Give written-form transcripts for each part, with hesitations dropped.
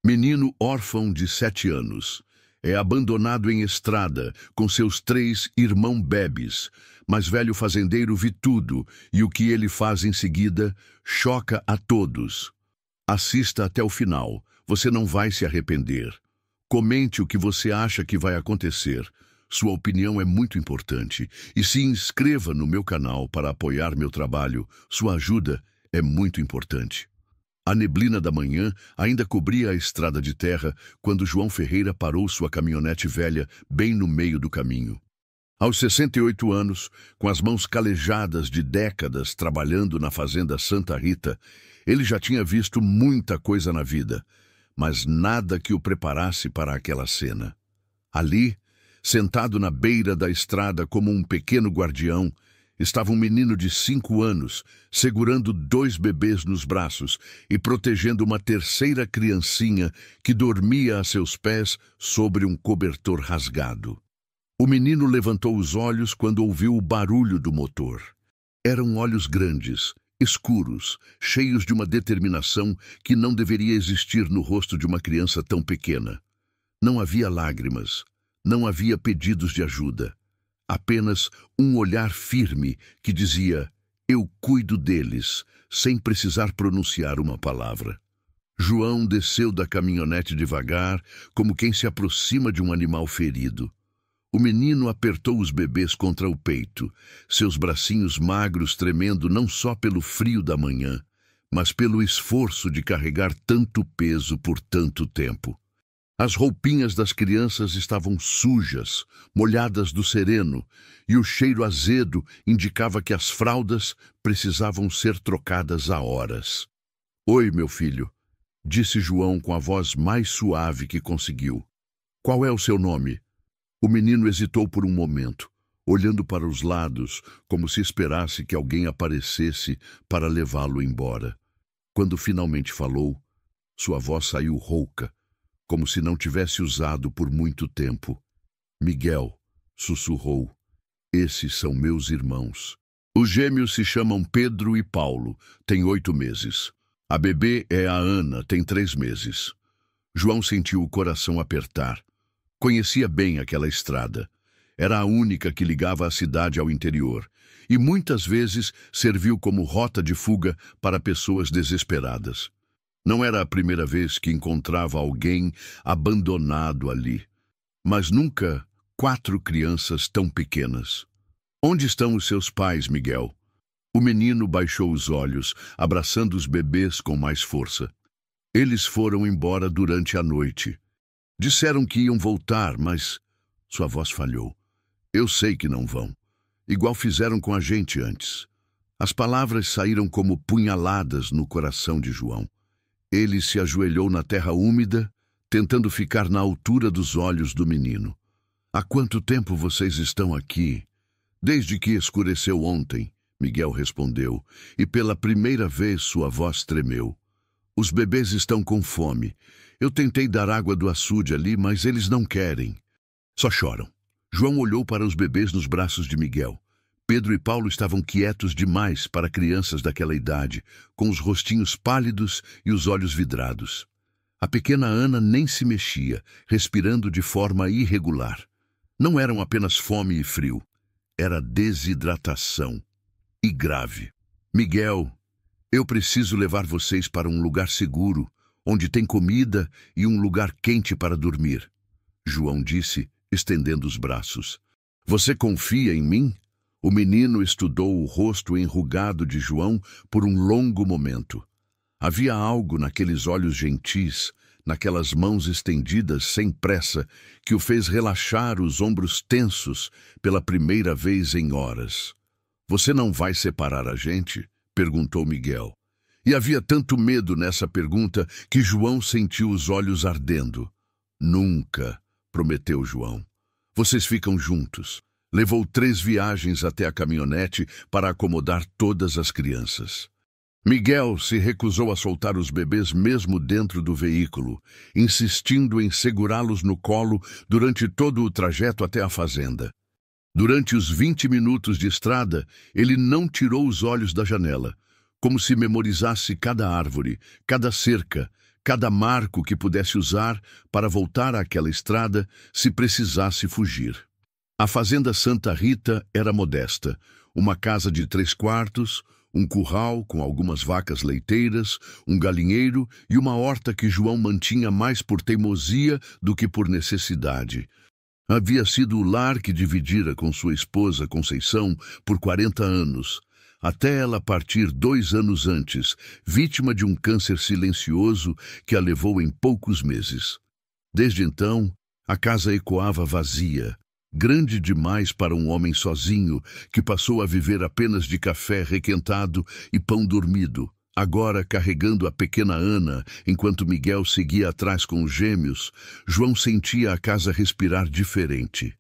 Menino órfão de 7 anos. É abandonado em estrada com seus 3 irmãos bebes, mas velho fazendeiro vê tudo e o que ele faz em seguida choca a todos. Assista até o final, você não vai se arrepender. Comente o que você acha que vai acontecer. Sua opinião é muito importante. E se inscreva no meu canal para apoiar meu trabalho. Sua ajuda é muito importante. A neblina da manhã ainda cobria a estrada de terra quando João Ferreira parou sua caminhonete velha bem no meio do caminho. Aos 68 anos, com as mãos calejadas de décadas trabalhando na fazenda Santa Rita, ele já tinha visto muita coisa na vida, mas nada que o preparasse para aquela cena. Ali, sentado na beira da estrada como um pequeno guardião, estava um menino de 5 anos, segurando 2 bebês nos braços e protegendo uma terceira criancinha que dormia a seus pés sobre um cobertor rasgado. O menino levantou os olhos quando ouviu o barulho do motor. Eram olhos grandes, escuros, cheios de uma determinação que não deveria existir no rosto de uma criança tão pequena. Não havia lágrimas, não havia pedidos de ajuda. Apenas um olhar firme que dizia, eu cuido deles, sem precisar pronunciar uma palavra. João desceu da caminhonete devagar, como quem se aproxima de um animal ferido. O menino apertou os bebês contra o peito, seus bracinhos magros tremendo não só pelo frio da manhã, mas pelo esforço de carregar tanto peso por tanto tempo. As roupinhas das crianças estavam sujas, molhadas do sereno, e o cheiro azedo indicava que as fraldas precisavam ser trocadas há horas. Oi, meu filho, disse João com a voz mais suave que conseguiu. Qual é o seu nome? O menino hesitou por um momento, olhando para os lados, como se esperasse que alguém aparecesse para levá-lo embora. Quando finalmente falou, sua voz saiu rouca, como se não tivesse usado por muito tempo. Miguel, sussurrou, esses são meus irmãos. Os gêmeos se chamam Pedro e Paulo, têm 8 meses. A bebê é a Ana, tem 3 meses. João sentiu o coração apertar. Conhecia bem aquela estrada. Era a única que ligava a cidade ao interior, e muitas vezes serviu como rota de fuga para pessoas desesperadas. Não era a primeira vez que encontrava alguém abandonado ali, mas nunca 4 crianças tão pequenas. Onde estão os seus pais, Miguel? O menino baixou os olhos, abraçando os bebês com mais força. Eles foram embora durante a noite. Disseram que iam voltar, mas sua voz falhou. Eu sei que não vão. Igual fizeram com a gente antes. As palavras saíram como punhaladas no coração de João. Ele se ajoelhou na terra úmida, tentando ficar na altura dos olhos do menino. Há quanto tempo vocês estão aqui? Desde que escureceu ontem, Miguel respondeu, e pela primeira vez sua voz tremeu. Os bebês estão com fome. Eu tentei dar água do açude ali, mas eles não querem. Só choram. João olhou para os bebês nos braços de Miguel. Pedro e Paulo estavam quietos demais para crianças daquela idade, com os rostinhos pálidos e os olhos vidrados. A pequena Ana nem se mexia, respirando de forma irregular. Não eram apenas fome e frio. Era desidratação. E grave. Miguel, eu preciso levar vocês para um lugar seguro, onde tem comida e um lugar quente para dormir. João disse, estendendo os braços. Você confia em mim? O menino estudou o rosto enrugado de João por um longo momento. Havia algo naqueles olhos gentis, naquelas mãos estendidas sem pressa, que o fez relaxar os ombros tensos pela primeira vez em horas. Você não vai separar a gente? Perguntou Miguel. E havia tanto medo nessa pergunta que João sentiu os olhos ardendo. Nunca, prometeu João. Vocês ficam juntos. Levou 3 viagens até a caminhonete para acomodar todas as crianças. Miguel se recusou a soltar os bebês mesmo dentro do veículo, insistindo em segurá-los no colo durante todo o trajeto até a fazenda. Durante os 20 minutos de estrada, ele não tirou os olhos da janela, como se memorizasse cada árvore, cada cerca, cada marco que pudesse usar para voltar àquela estrada se precisasse fugir. A fazenda Santa Rita era modesta, uma casa de 3 quartos, um curral com algumas vacas leiteiras, um galinheiro e uma horta que João mantinha mais por teimosia do que por necessidade. Havia sido o lar que dividira com sua esposa Conceição por 40 anos, até ela partir 2 anos antes, vítima de um câncer silencioso que a levou em poucos meses. Desde então, a casa ecoava vazia, grande demais para um homem sozinho que passou a viver apenas de café requentado e pão dormido. Agora, carregando a pequena Ana, enquanto Miguel seguia atrás com os gêmeos, João sentia a casa respirar diferente.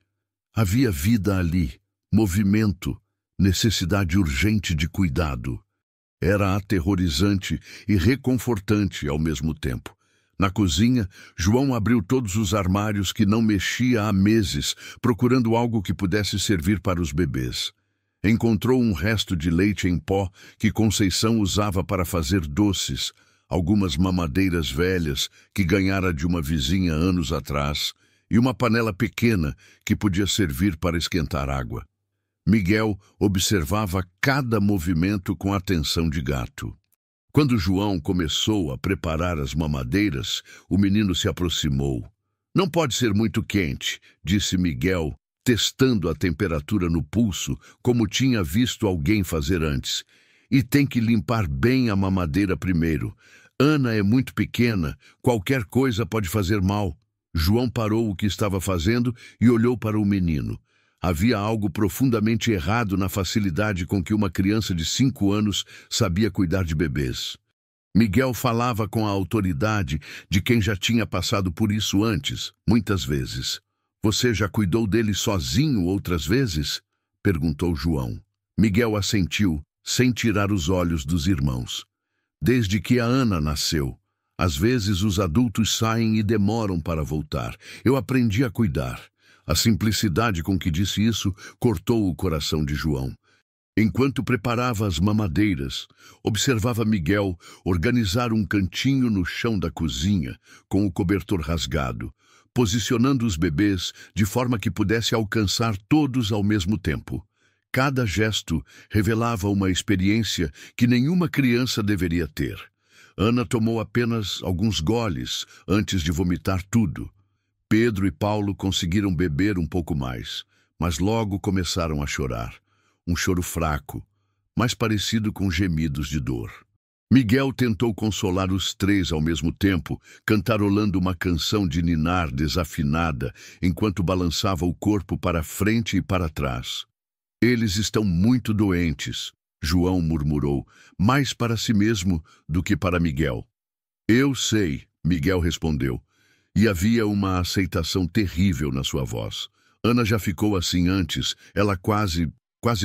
Havia vida ali, movimento, necessidade urgente de cuidado. Era aterrorizante e reconfortante ao mesmo tempo. Na cozinha, João abriu todos os armários que não mexia há meses, procurando algo que pudesse servir para os bebês. Encontrou um resto de leite em pó que Conceição usava para fazer doces, algumas mamadeiras velhas que ganhara de uma vizinha anos atrás e uma panela pequena que podia servir para esquentar água. Miguel observava cada movimento com atenção de gato. Quando João começou a preparar as mamadeiras, o menino se aproximou. "Não pode ser muito quente", disse Miguel, testando a temperatura no pulso, como tinha visto alguém fazer antes. "E tem que limpar bem a mamadeira primeiro. Ana é muito pequena, qualquer coisa pode fazer mal." João parou o que estava fazendo e olhou para o menino. Havia algo profundamente errado na facilidade com que uma criança de 5 anos sabia cuidar de bebês. Miguel falava com a autoridade de quem já tinha passado por isso antes, muitas vezes. "Você já cuidou dele sozinho outras vezes?" perguntou João. Miguel assentiu, sem tirar os olhos dos irmãos. "Desde que a Ana nasceu. Às vezes os adultos saem e demoram para voltar. Eu aprendi a cuidar." A simplicidade com que disse isso cortou o coração de João. Enquanto preparava as mamadeiras, observava Miguel organizar um cantinho no chão da cozinha, com o cobertor rasgado, posicionando os bebês de forma que pudesse alcançar todos ao mesmo tempo. Cada gesto revelava uma experiência que nenhuma criança deveria ter. Ana tomou apenas alguns goles antes de vomitar tudo. Pedro e Paulo conseguiram beber um pouco mais, mas logo começaram a chorar. Um choro fraco, mais parecido com gemidos de dor. Miguel tentou consolar os 3 ao mesmo tempo, cantarolando uma canção de ninar desafinada, enquanto balançava o corpo para frente e para trás. "Eles estão muito doentes", João murmurou, mais para si mesmo do que para Miguel. "Eu sei", Miguel respondeu. E havia uma aceitação terrível na sua voz. Ana já ficou assim antes, ela quase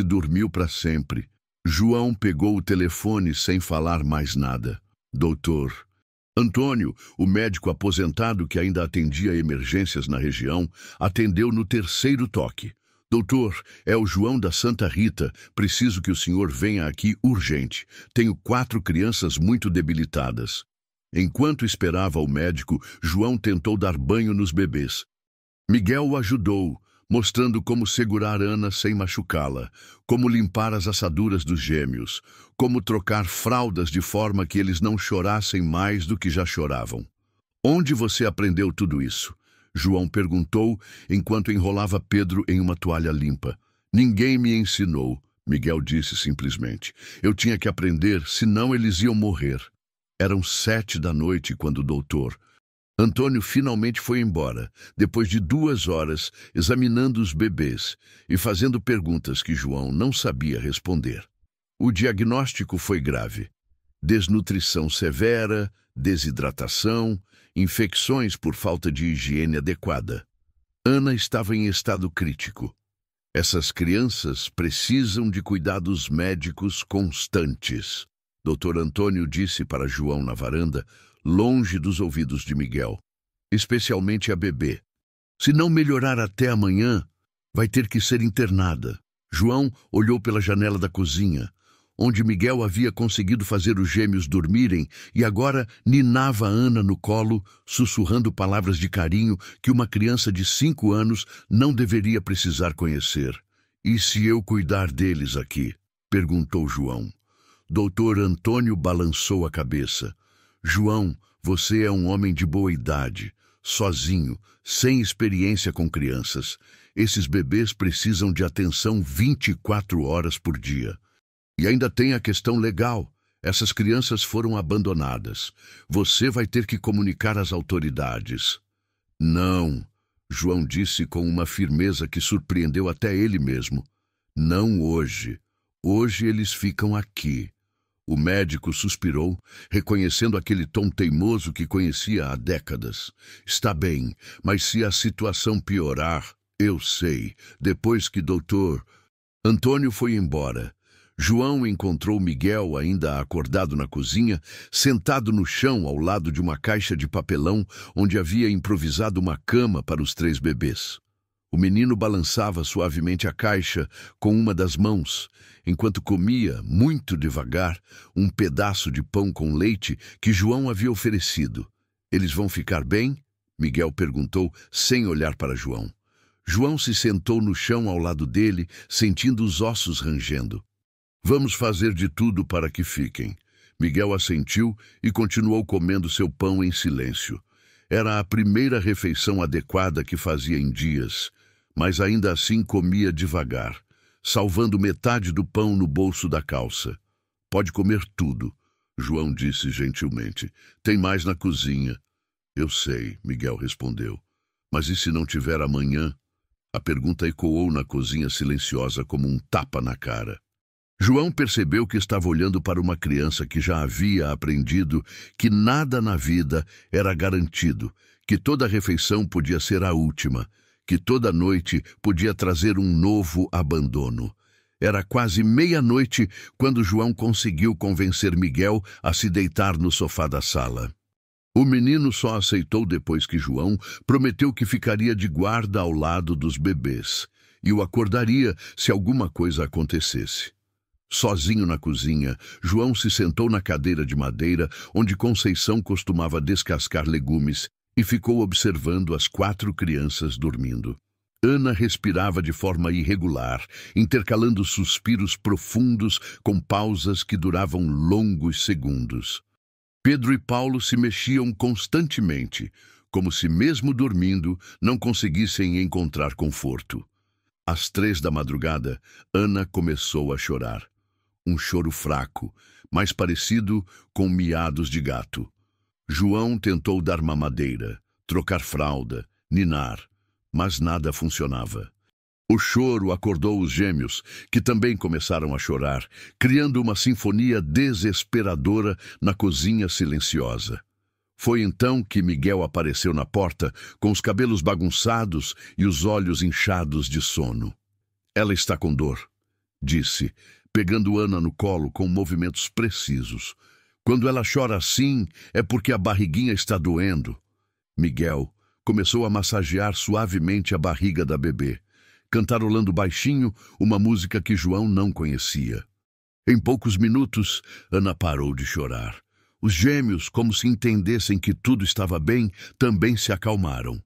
dormiu para sempre. João pegou o telefone sem falar mais nada. "Doutor." Antônio, o médico aposentado que ainda atendia emergências na região, atendeu no 3º toque. "Doutor, é o João da Santa Rita. Preciso que o senhor venha aqui urgente. Tenho 4 crianças muito debilitadas." Enquanto esperava o médico, João tentou dar banho nos bebês. Miguel o ajudou, mostrando como segurar Ana sem machucá-la, como limpar as assaduras dos gêmeos, como trocar fraldas de forma que eles não chorassem mais do que já choravam. "Onde você aprendeu tudo isso?" João perguntou enquanto enrolava Pedro em uma toalha limpa. "Ninguém me ensinou", Miguel disse simplesmente. "Eu tinha que aprender, senão eles iam morrer." Eram 7 da noite quando o doutor Antônio finalmente foi embora, depois de 2 horas examinando os bebês e fazendo perguntas que João não sabia responder. O diagnóstico foi grave: desnutrição severa, desidratação, infecções por falta de higiene adequada. Ana estava em estado crítico. Essas crianças precisam de cuidados médicos constantes, Dr. Antônio disse para João na varanda, longe dos ouvidos de Miguel. Especialmente a bebê. Se não melhorar até amanhã, vai ter que ser internada. João olhou pela janela da cozinha. onde Miguel havia conseguido fazer os gêmeos dormirem e agora ninava Ana no colo, sussurrando palavras de carinho que uma criança de 5 anos não deveria precisar conhecer. "E se eu cuidar deles aqui?" perguntou João. Doutor Antônio balançou a cabeça. "João, você é um homem de boa idade, sozinho, sem experiência com crianças. Esses bebês precisam de atenção 24 horas por dia. E ainda tem a questão legal. Essas crianças foram abandonadas. Você vai ter que comunicar às autoridades." "Não", João disse com uma firmeza que surpreendeu até ele mesmo. "Não hoje. Hoje eles ficam aqui." O médico suspirou, reconhecendo aquele tom teimoso que conhecia há décadas. "Está bem, mas se a situação piorar, eu sei." Depois que Dr. Antônio foi embora, João encontrou Miguel ainda acordado na cozinha, sentado no chão ao lado de uma caixa de papelão onde havia improvisado uma cama para os 3 bebês. O menino balançava suavemente a caixa com uma das mãos, enquanto comia, muito devagar, um pedaço de pão com leite que João havia oferecido. "Eles vão ficar bem?" Miguel perguntou, sem olhar para João. João se sentou no chão ao lado dele, sentindo os ossos rangendo. "Vamos fazer de tudo para que fiquem." Miguel assentiu e continuou comendo seu pão em silêncio. Era a primeira refeição adequada que fazia em dias, mas ainda assim comia devagar, salvando metade do pão no bolso da calça. "Pode comer tudo", João disse gentilmente. "Tem mais na cozinha." "Eu sei", Miguel respondeu. "Mas e se não tiver amanhã?" A pergunta ecoou na cozinha silenciosa como um tapa na cara. João percebeu que estava olhando para uma criança que já havia aprendido que nada na vida era garantido, que toda refeição podia ser a última, que toda noite podia trazer um novo abandono. Era quase meia-noite quando João conseguiu convencer Miguel a se deitar no sofá da sala. O menino só aceitou depois que João prometeu que ficaria de guarda ao lado dos bebês e o acordaria se alguma coisa acontecesse. Sozinho na cozinha, João se sentou na cadeira de madeira onde Conceição costumava descascar legumes e ficou observando as 4 crianças dormindo. Ana respirava de forma irregular, intercalando suspiros profundos com pausas que duravam longos segundos. Pedro e Paulo se mexiam constantemente, como se mesmo dormindo não conseguissem encontrar conforto. Às 3 da madrugada, Ana começou a chorar. Um choro fraco, mais parecido com miados de gato. João tentou dar mamadeira, trocar fralda, ninar, mas nada funcionava. O choro acordou os gêmeos, que também começaram a chorar, criando uma sinfonia desesperadora na cozinha silenciosa. Foi então que Miguel apareceu na porta, com os cabelos bagunçados e os olhos inchados de sono. "Ela está com dor", disse, pegando Ana no colo com movimentos precisos. "Quando ela chora assim, é porque a barriguinha está doendo." Miguel começou a massagear suavemente a barriga da bebê, cantarolando baixinho uma música que João não conhecia. Em poucos minutos, Ana parou de chorar. Os gêmeos, como se entendessem que tudo estava bem, também se acalmaram.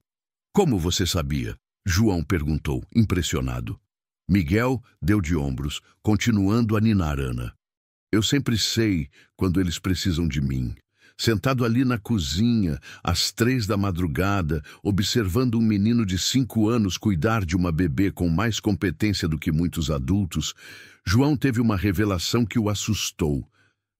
"Como você sabia?" João perguntou, impressionado. Miguel deu de ombros, continuando a ninar Ana. "Eu sempre sei quando eles precisam de mim." Sentado ali na cozinha, às 3 da madrugada, observando um menino de 5 anos cuidar de uma bebê com mais competência do que muitos adultos, João teve uma revelação que o assustou.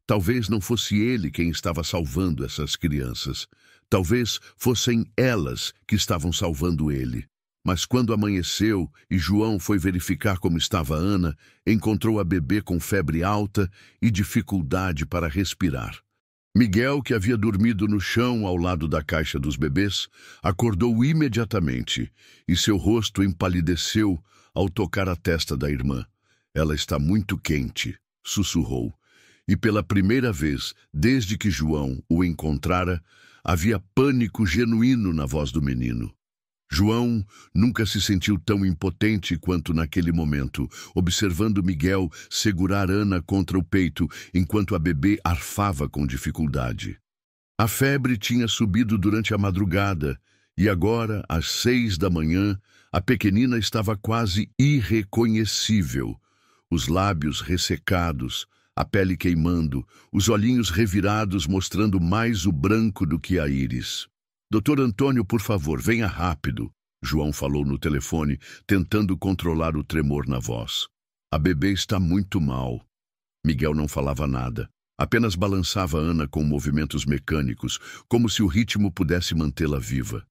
Talvez não fosse ele quem estava salvando essas crianças. Talvez fossem elas que estavam salvando ele. Mas quando amanheceu e João foi verificar como estava Ana, encontrou a bebê com febre alta e dificuldade para respirar. Miguel, que havia dormido no chão ao lado da caixa dos bebês, acordou imediatamente e seu rosto empalideceu ao tocar a testa da irmã. "Ela está muito quente", sussurrou. E pela primeira vez, desde que João o encontrara, havia pânico genuíno na voz do menino. João nunca se sentiu tão impotente quanto naquele momento, observando Miguel segurar Ana contra o peito enquanto a bebê arfava com dificuldade. A febre tinha subido durante a madrugada e agora, às 6 da manhã, a pequenina estava quase irreconhecível. Os lábios ressecados, a pele queimando, os olhinhos revirados mostrando mais o branco do que a íris. Doutor Antônio, por favor, venha rápido, João falou no telefone, tentando controlar o tremor na voz. A bebê está muito mal. Miguel não falava nada. Apenas balançava Ana com movimentos mecânicos, como se o ritmo pudesse mantê-la viva.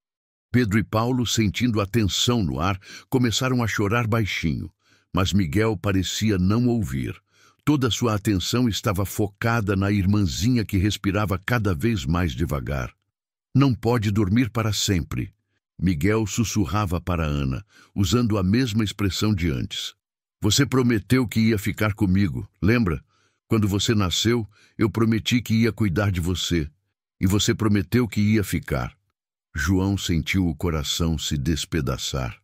Pedro e Paulo, sentindo a tensão no ar, começaram a chorar baixinho, mas Miguel parecia não ouvir. Toda sua atenção estava focada na irmãzinha que respirava cada vez mais devagar. Não pode dormir para sempre. Miguel sussurrava para Ana, usando a mesma expressão de antes. Você prometeu que ia ficar comigo, lembra? Quando você nasceu, eu prometi que ia cuidar de você. E você prometeu que ia ficar. João sentiu o coração se despedaçar.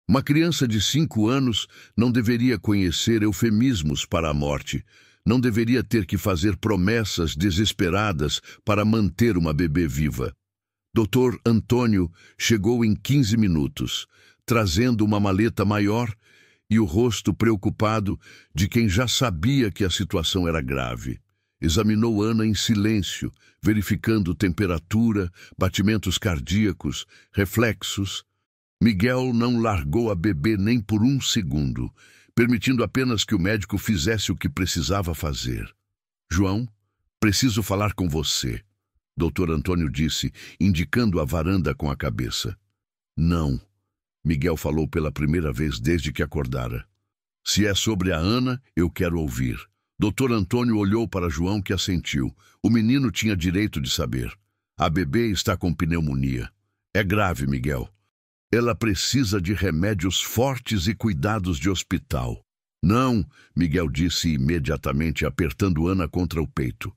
Uma criança de 5 anos não deveria conhecer eufemismos para a morte. Não deveria ter que fazer promessas desesperadas para manter uma bebê viva. Doutor Antônio chegou em 15 minutos, trazendo uma maleta maior e o rosto preocupado de quem já sabia que a situação era grave. Examinou Ana em silêncio, verificando temperatura, batimentos cardíacos, reflexos. Miguel não largou a bebê nem por um segundo, permitindo apenas que o médico fizesse o que precisava fazer. João, preciso falar com você. Doutor Antônio disse, indicando a varanda com a cabeça. Não, Miguel falou pela primeira vez desde que acordara. Se é sobre a Ana, eu quero ouvir. Doutor Antônio olhou para João, que assentiu. O menino tinha direito de saber. A bebê está com pneumonia. É grave, Miguel. Ela precisa de remédios fortes e cuidados de hospital. Não, Miguel disse imediatamente, apertando Ana contra o peito.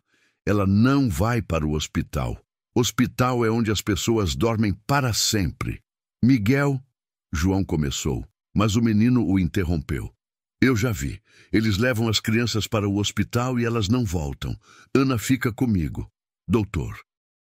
Ela não vai para o hospital. Hospital é onde as pessoas dormem para sempre. Miguel, João começou, mas o menino o interrompeu. Eu já vi. Eles levam as crianças para o hospital e elas não voltam. Ana fica comigo. Doutor.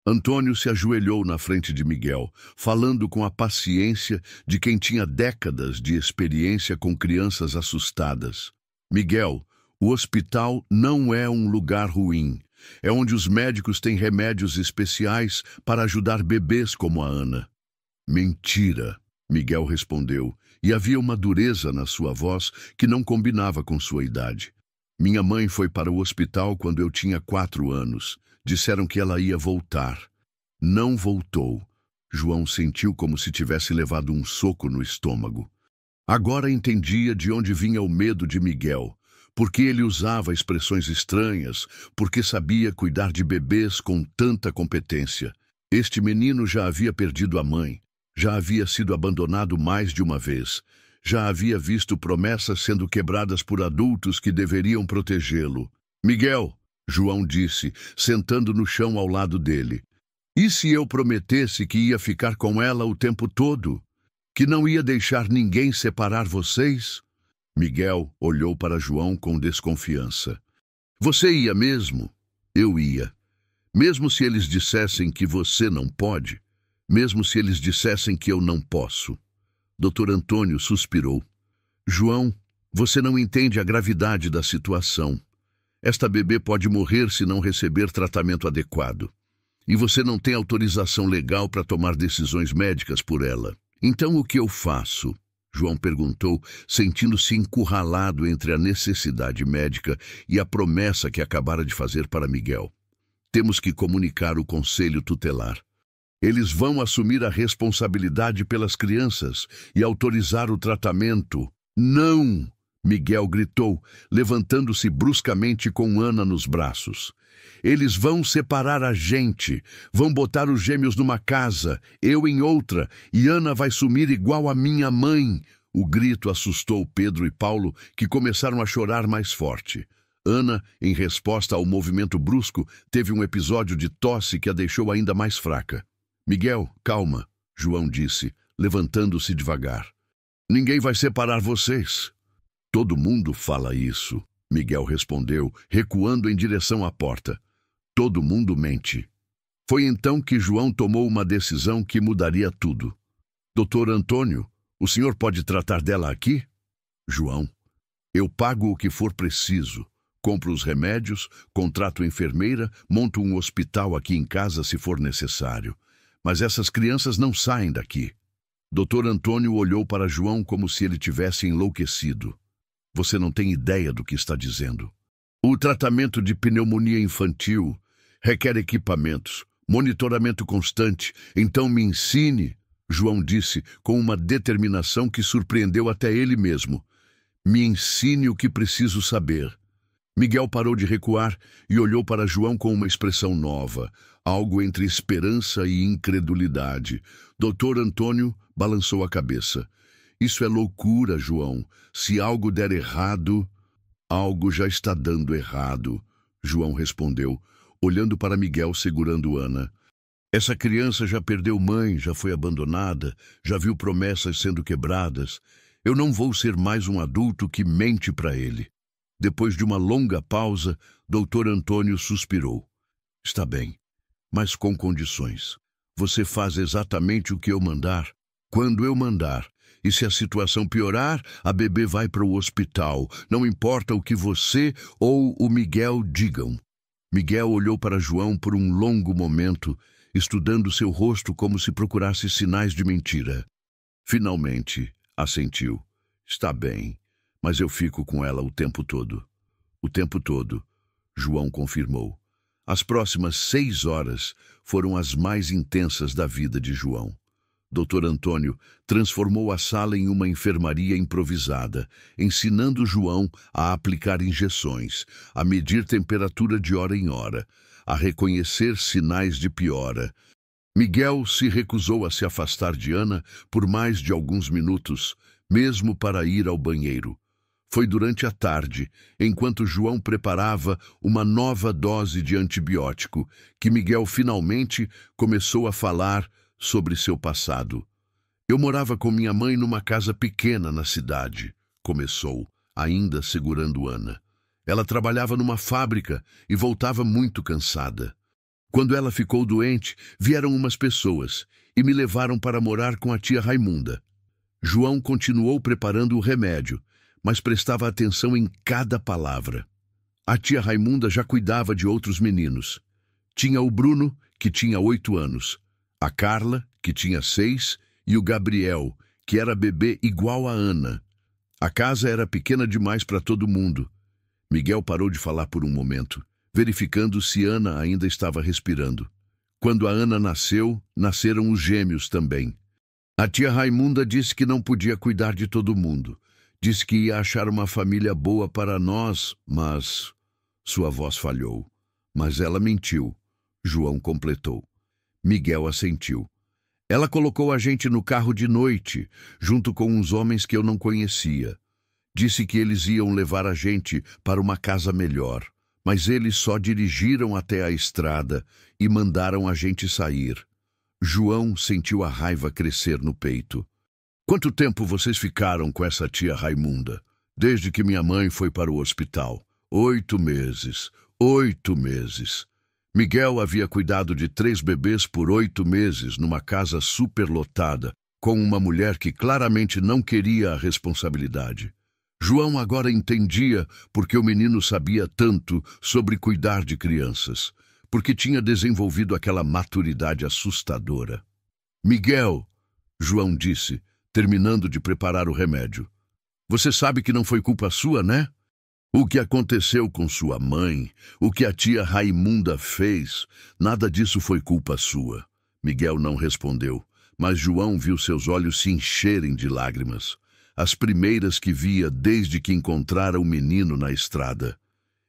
Antônio se ajoelhou na frente de Miguel, falando com a paciência de quem tinha décadas de experiência com crianças assustadas. Miguel, o hospital não é um lugar ruim. É onde os médicos têm remédios especiais para ajudar bebês como a Ana. Mentira, Miguel respondeu, e havia uma dureza na sua voz que não combinava com sua idade. Minha mãe foi para o hospital quando eu tinha 4 anos. Disseram que ela ia voltar. Não voltou. João sentiu como se tivesse levado um soco no estômago. Agora entendia de onde vinha o medo de Miguel. Porque ele usava expressões estranhas, porque sabia cuidar de bebês com tanta competência. Este menino já havia perdido a mãe, já havia sido abandonado mais de uma vez, já havia visto promessas sendo quebradas por adultos que deveriam protegê-lo. Miguel, João disse, sentando no chão ao lado dele. E se eu prometesse que ia ficar com ela o tempo todo? Que não ia deixar ninguém separar vocês? Miguel olhou para João com desconfiança. Você ia mesmo? Eu ia. Mesmo se eles dissessem que você não pode, mesmo se eles dissessem que eu não posso. Doutor Antônio suspirou. João, você não entende a gravidade da situação. Esta bebê pode morrer se não receber tratamento adequado. E você não tem autorização legal para tomar decisões médicas por ela. Então o que eu faço? João perguntou, sentindo-se encurralado entre a necessidade médica e a promessa que acabara de fazer para Miguel. Temos que comunicar o conselho tutelar. Eles vão assumir a responsabilidade pelas crianças e autorizar o tratamento. Não! Miguel gritou, levantando-se bruscamente com Ana nos braços. Eles vão separar a gente, vão botar os gêmeos numa casa, eu em outra, e Ana vai sumir igual a minha mãe. O grito assustou Pedro e Paulo, que começaram a chorar mais forte. Ana, em resposta ao movimento brusco, teve um episódio de tosse que a deixou ainda mais fraca. Miguel, calma, João disse, levantando-se devagar. Ninguém vai separar vocês. Todo mundo fala isso, Miguel respondeu, recuando em direção à porta. Todo mundo mente. Foi então que João tomou uma decisão que mudaria tudo. Doutor Antônio, o senhor pode tratar dela aqui? João, eu pago o que for preciso. Compro os remédios, contrato enfermeira, monto um hospital aqui em casa se for necessário. Mas essas crianças não saem daqui. Doutor Antônio olhou para João como se ele tivesse enlouquecido. Você não tem ideia do que está dizendo. O tratamento de pneumonia infantil requer equipamentos, monitoramento constante. Então me ensine, João disse com uma determinação que surpreendeu até ele mesmo. Me ensine o que preciso saber. Miguel parou de recuar e olhou para João com uma expressão nova, algo entre esperança e incredulidade. Doutor Antônio balançou a cabeça. Isso é loucura, João. Se algo der errado... Algo já está dando errado, João respondeu, olhando para Miguel segurando Ana. Essa criança já perdeu mãe, já foi abandonada, já viu promessas sendo quebradas. Eu não vou ser mais um adulto que mente para ele. Depois de uma longa pausa, doutor Antônio suspirou. Está bem, mas com condições. Você faz exatamente o que eu mandar, quando eu mandar. E se a situação piorar, a bebê vai para o hospital. Não importa o que você ou o Miguel digam. Miguel olhou para João por um longo momento, estudando seu rosto como se procurasse sinais de mentira. Finalmente, assentiu. Está bem, mas eu fico com ela o tempo todo. O tempo todo, João confirmou. As próximas 6 horas foram as mais intensas da vida de João. Doutor Antônio transformou a sala em uma enfermaria improvisada, ensinando João a aplicar injeções, a medir temperatura de hora em hora, a reconhecer sinais de piora. Miguel se recusou a se afastar de Ana por mais de alguns minutos, mesmo para ir ao banheiro. Foi durante a tarde, enquanto João preparava uma nova dose de antibiótico, que Miguel finalmente começou a falar sobre seu passado. Eu morava com minha mãe numa casa pequena na cidade, começou, ainda segurando Ana. Ela trabalhava numa fábrica e voltava muito cansada. Quando ela ficou doente, vieram umas pessoas e me levaram para morar com a tia Raimunda. João continuou preparando o remédio, mas prestava atenção em cada palavra. A tia Raimunda já cuidava de outros meninos. Tinha o Bruno, que tinha 8 anos, a Carla, que tinha 6, e o Gabriel, que era bebê igual a Ana. A casa era pequena demais para todo mundo. Miguel parou de falar por um momento, verificando se Ana ainda estava respirando. Quando a Ana nasceu, nasceram os gêmeos também. A tia Raimunda disse que não podia cuidar de todo mundo. Disse que ia achar uma família boa para nós, mas... Sua voz falhou. Mas ela mentiu. João completou. Miguel assentiu. Ela colocou a gente no carro de noite, junto com uns homens que eu não conhecia. Disse que eles iam levar a gente para uma casa melhor, mas eles só dirigiram até a estrada e mandaram a gente sair. João sentiu a raiva crescer no peito. Quanto tempo vocês ficaram com essa tia Raimunda? Desde que minha mãe foi para o hospital. 8 meses. 8 meses. Miguel havia cuidado de 3 bebês por 8 meses numa casa superlotada, com uma mulher que claramente não queria a responsabilidade. João agora entendia porque o menino sabia tanto sobre cuidar de crianças, porque tinha desenvolvido aquela maturidade assustadora. Miguel, João disse, terminando de preparar o remédio. Você sabe que não foi culpa sua, né? O que aconteceu com sua mãe, o que a tia Raimunda fez, nada disso foi culpa sua. Miguel não respondeu, mas João viu seus olhos se encherem de lágrimas, as primeiras que via desde que encontrara o menino na estrada.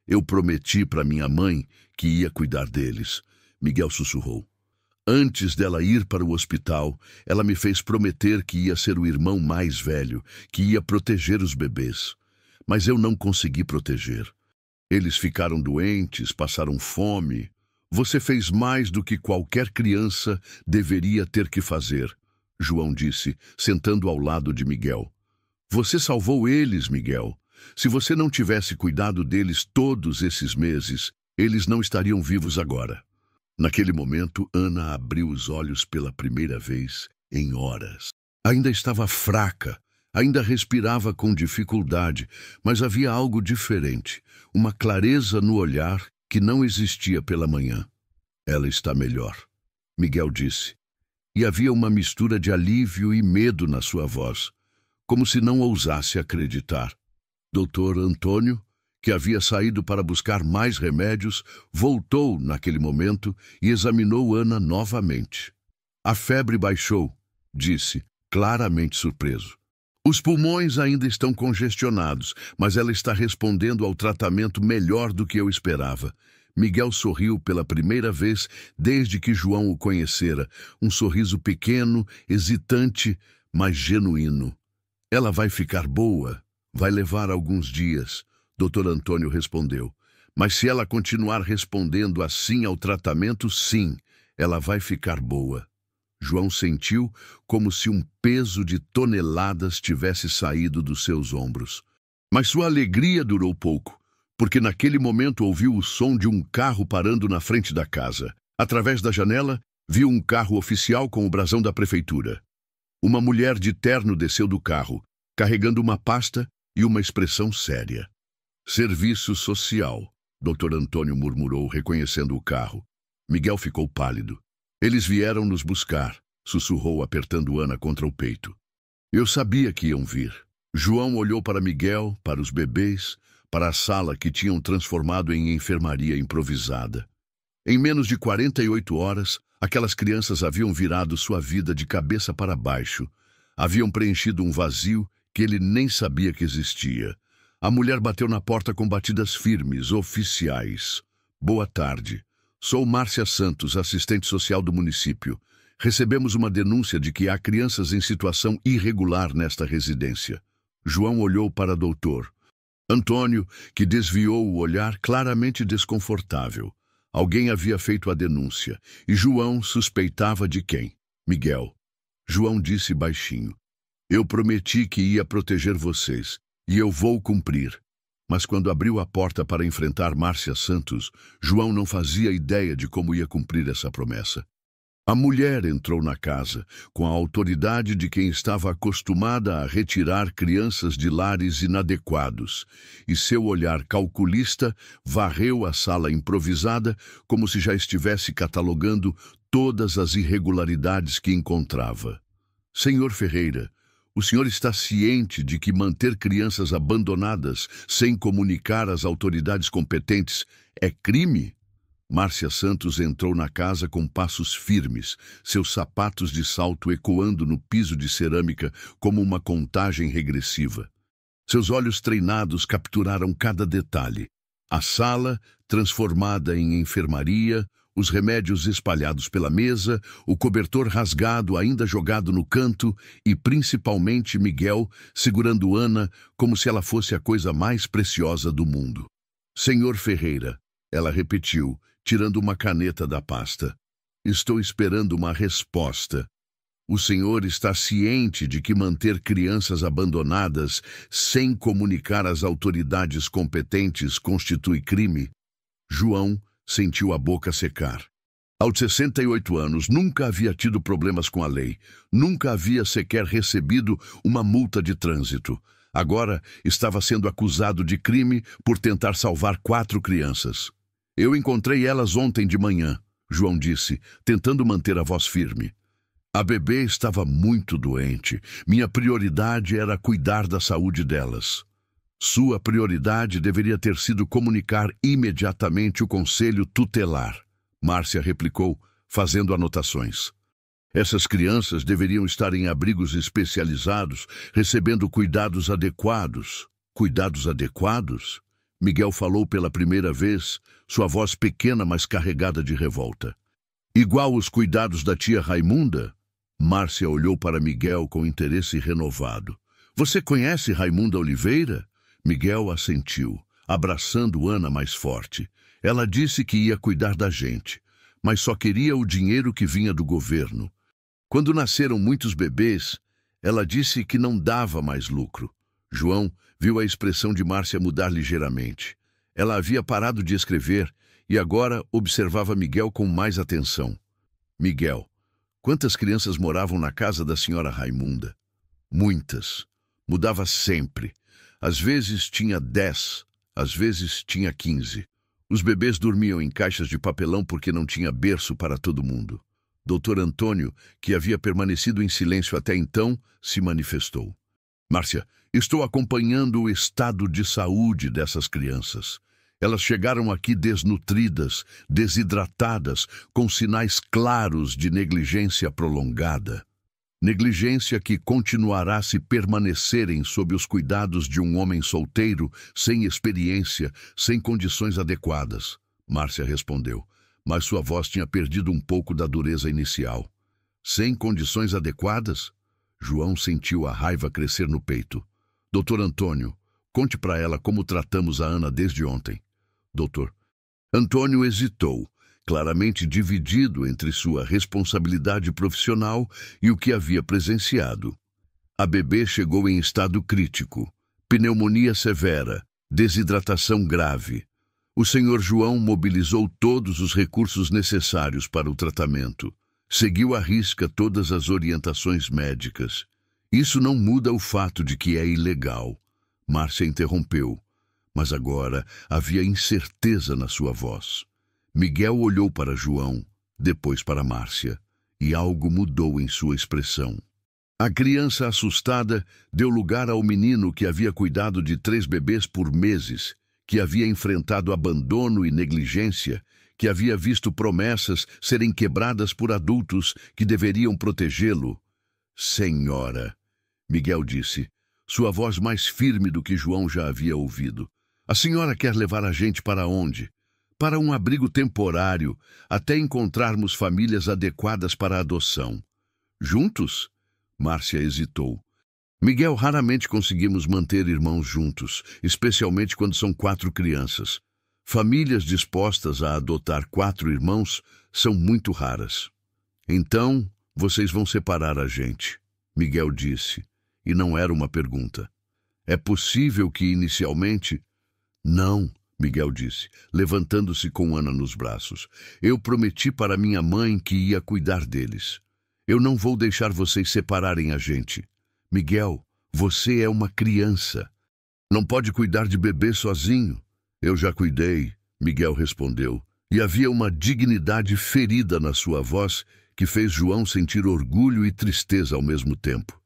Eu prometi para minha mãe que ia cuidar deles, Miguel sussurrou. Antes dela ir para o hospital, ela me fez prometer que ia ser o irmão mais velho, que ia proteger os bebês. Mas eu não consegui proteger. Eles ficaram doentes, passaram fome. Você fez mais do que qualquer criança deveria ter que fazer. João disse, sentando ao lado de Miguel. Você salvou eles, Miguel. Se você não tivesse cuidado deles todos esses meses, eles não estariam vivos agora. Naquele momento, Ana abriu os olhos pela primeira vez em horas. Ainda estava fraca, ainda respirava com dificuldade, mas havia algo diferente, uma clareza no olhar que não existia pela manhã. Ela está melhor, Miguel disse. E havia uma mistura de alívio e medo na sua voz, como se não ousasse acreditar. Doutor Antônio, que havia saído para buscar mais remédios, voltou naquele momento e examinou Ana novamente. A febre baixou, disse, claramente surpreso. Os pulmões ainda estão congestionados, mas ela está respondendo ao tratamento melhor do que eu esperava. Miguel sorriu pela primeira vez desde que João o conhecera, um sorriso pequeno, hesitante, mas genuíno. Ela vai ficar boa. Vai levar alguns dias, Dr. Antônio respondeu. Mas se ela continuar respondendo assim ao tratamento, sim, ela vai ficar boa. João sentiu como se um peso de toneladas tivesse saído dos seus ombros. Mas sua alegria durou pouco, porque naquele momento ouviu o som de um carro parando na frente da casa. Através da janela, viu um carro oficial com o brasão da prefeitura. Uma mulher de terno desceu do carro, carregando uma pasta e uma expressão séria. Serviço social, Dr. Antônio murmurou, reconhecendo o carro. Miguel ficou pálido. Eles vieram nos buscar, sussurrou, apertando Ana contra o peito. Eu sabia que iam vir. João olhou para Miguel, para os bebês, para a sala que tinham transformado em enfermaria improvisada. Em menos de 48 horas, aquelas crianças haviam virado sua vida de cabeça para baixo. Haviam preenchido um vazio que ele nem sabia que existia. A mulher bateu na porta com batidas firmes, oficiais. Boa tarde. Sou Márcia Santos, assistente social do município. Recebemos uma denúncia de que há crianças em situação irregular nesta residência. João olhou para o doutor Antônio, que desviou o olhar, claramente desconfortável. Alguém havia feito a denúncia, e João suspeitava de quem? Miguel. João disse baixinho. Eu prometi que ia proteger vocês, e eu vou cumprir. Mas quando abriu a porta para enfrentar Márcia Santos, João não fazia ideia de como ia cumprir essa promessa. A mulher entrou na casa, com a autoridade de quem estava acostumada a retirar crianças de lares inadequados, e seu olhar calculista varreu a sala improvisada como se já estivesse catalogando todas as irregularidades que encontrava. Senhor Ferreira, o senhor está ciente de que manter crianças abandonadas sem comunicar às autoridades competentes é crime? Márcia Santos entrou na casa com passos firmes, seus sapatos de salto ecoando no piso de cerâmica como uma contagem regressiva. Seus olhos treinados capturaram cada detalhe. A sala, transformada em enfermaria, os remédios espalhados pela mesa, o cobertor rasgado ainda jogado no canto e, principalmente, Miguel segurando Ana como se ela fosse a coisa mais preciosa do mundo. Senhor Ferreira, ela repetiu, tirando uma caneta da pasta. Estou esperando uma resposta. O senhor está ciente de que manter crianças abandonadas sem comunicar às autoridades competentes constitui crime? João sentiu a boca secar. Aos 68 anos, nunca havia tido problemas com a lei. Nunca havia sequer recebido uma multa de trânsito. Agora estava sendo acusado de crime por tentar salvar 4 crianças. Eu encontrei elas ontem de manhã, João disse, tentando manter a voz firme. A bebê estava muito doente. Minha prioridade era cuidar da saúde delas. Sua prioridade deveria ter sido comunicar imediatamente o conselho tutelar, Márcia replicou, fazendo anotações. Essas crianças deveriam estar em abrigos especializados, recebendo cuidados adequados. Cuidados adequados? Miguel falou pela primeira vez, sua voz pequena, mas carregada de revolta. Igual os cuidados da tia Raimunda? Márcia olhou para Miguel com interesse renovado. Você conhece Raimunda Oliveira? Miguel assentiu, abraçando Ana mais forte. Ela disse que ia cuidar da gente, mas só queria o dinheiro que vinha do governo. Quando nasceram muitos bebês, ela disse que não dava mais lucro. João viu a expressão de Márcia mudar ligeiramente. Ela havia parado de escrever e agora observava Miguel com mais atenção. Miguel, quantas crianças moravam na casa da senhora Raimunda? Muitas. Mudava sempre. Às vezes tinha 10, às vezes tinha 15. Os bebês dormiam em caixas de papelão porque não tinha berço para todo mundo. Doutor Antônio, que havia permanecido em silêncio até então, se manifestou. Márcia, estou acompanhando o estado de saúde dessas crianças. Elas chegaram aqui desnutridas, desidratadas, com sinais claros de negligência prolongada. Negligência que continuará se permanecerem sob os cuidados de um homem solteiro, sem experiência, sem condições adequadas. Márcia respondeu, mas sua voz tinha perdido um pouco da dureza inicial. Sem condições adequadas? João sentiu a raiva crescer no peito. Doutor Antônio, conte para ela como tratamos a Ana desde ontem. Doutor. Antônio hesitou, claramente dividido entre sua responsabilidade profissional e o que havia presenciado. A bebê chegou em estado crítico, pneumonia severa, desidratação grave. O senhor João mobilizou todos os recursos necessários para o tratamento. Seguiu à risca todas as orientações médicas. Isso não muda o fato de que é ilegal. Márcia interrompeu, mas agora havia incerteza na sua voz. Miguel olhou para João, depois para Márcia, e algo mudou em sua expressão. A criança assustada deu lugar ao menino que havia cuidado de 3 bebês por meses, que havia enfrentado abandono e negligência, que havia visto promessas serem quebradas por adultos que deveriam protegê-lo. Senhora, Miguel disse, sua voz mais firme do que João já havia ouvido. A senhora quer levar a gente para onde? Para um abrigo temporário, até encontrarmos famílias adequadas para a adoção. Juntos? Márcia hesitou. Miguel, raramente conseguimos manter irmãos juntos, especialmente quando são 4 crianças. Famílias dispostas a adotar 4 irmãos são muito raras. Então, vocês vão separar a gente, Miguel disse, e não era uma pergunta. É possível que inicialmente... Não, Miguel disse, levantando-se com Ana nos braços. Eu prometi para minha mãe que ia cuidar deles. Eu não vou deixar vocês separarem a gente. Miguel, você é uma criança. Não pode cuidar de bebê sozinho. Eu já cuidei, Miguel respondeu, e havia uma dignidade ferida na sua voz que fez João sentir orgulho e tristeza ao mesmo tempo.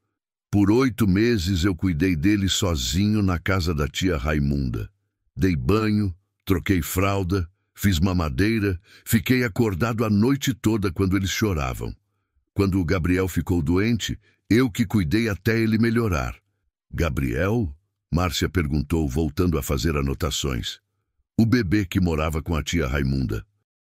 Por 8 meses eu cuidei dele sozinho na casa da tia Raimunda. Dei banho, troquei fralda, fiz mamadeira, fiquei acordado a noite toda quando eles choravam. Quando o Gabriel ficou doente, eu que cuidei até ele melhorar. Gabriel? Márcia perguntou, voltando a fazer anotações. O bebê que morava com a tia Raimunda.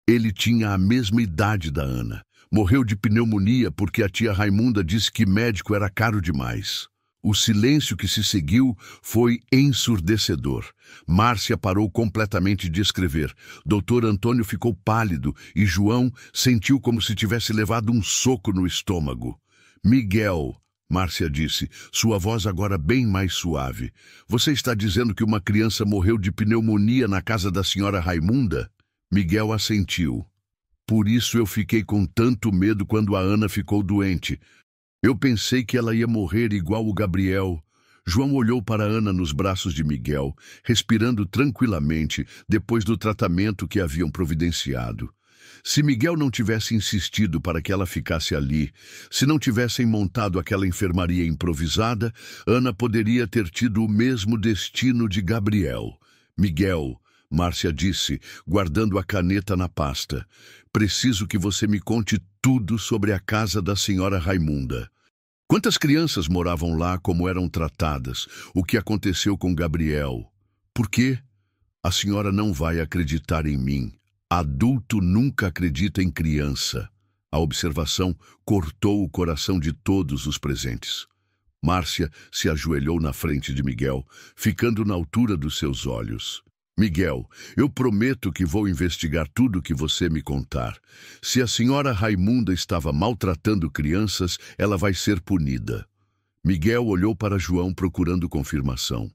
Ele tinha a mesma idade da Ana. Morreu de pneumonia porque a tia Raimunda disse que médico era caro demais. O silêncio que se seguiu foi ensurdecedor. Márcia parou completamente de escrever. Doutor Antônio ficou pálido e João sentiu como se tivesse levado um soco no estômago. Miguel, Márcia disse, sua voz agora bem mais suave. Você está dizendo que uma criança morreu de pneumonia na casa da senhora Raimunda? Miguel assentiu. Por isso eu fiquei com tanto medo quando a Ana ficou doente. Eu pensei que ela ia morrer igual o Gabriel. João olhou para Ana nos braços de Miguel, respirando tranquilamente depois do tratamento que haviam providenciado. Se Miguel não tivesse insistido para que ela ficasse ali, se não tivessem montado aquela enfermaria improvisada, Ana poderia ter tido o mesmo destino de Gabriel. Miguel, Márcia disse, guardando a caneta na pasta, preciso que você me conte tudo sobre a casa da senhora Raimunda. Quantas crianças moravam lá, como eram tratadas? O que aconteceu com Gabriel? Por quê? A senhora não vai acreditar em mim. Adulto nunca acredita em criança. A observação cortou o coração de todos os presentes. Márcia se ajoelhou na frente de Miguel, ficando na altura dos seus olhos. Miguel, eu prometo que vou investigar tudo o que você me contar. Se a senhora Raimunda estava maltratando crianças, ela vai ser punida. Miguel olhou para João procurando confirmação.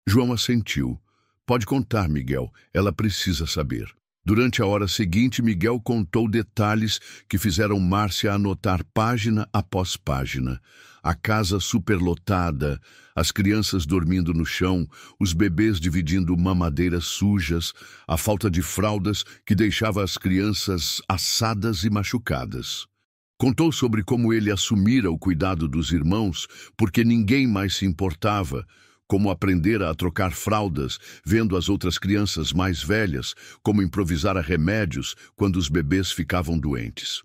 João assentiu. Pode contar, Miguel. Ela precisa saber. Durante a hora seguinte, Miguel contou detalhes que fizeram Márcia anotar página após página. A casa superlotada, as crianças dormindo no chão, os bebês dividindo mamadeiras sujas, a falta de fraldas que deixava as crianças assadas e machucadas. Contou sobre como ele assumira o cuidado dos irmãos porque ninguém mais se importava, como aprender a trocar fraldas, vendo as outras crianças mais velhas, como improvisar remédios quando os bebês ficavam doentes.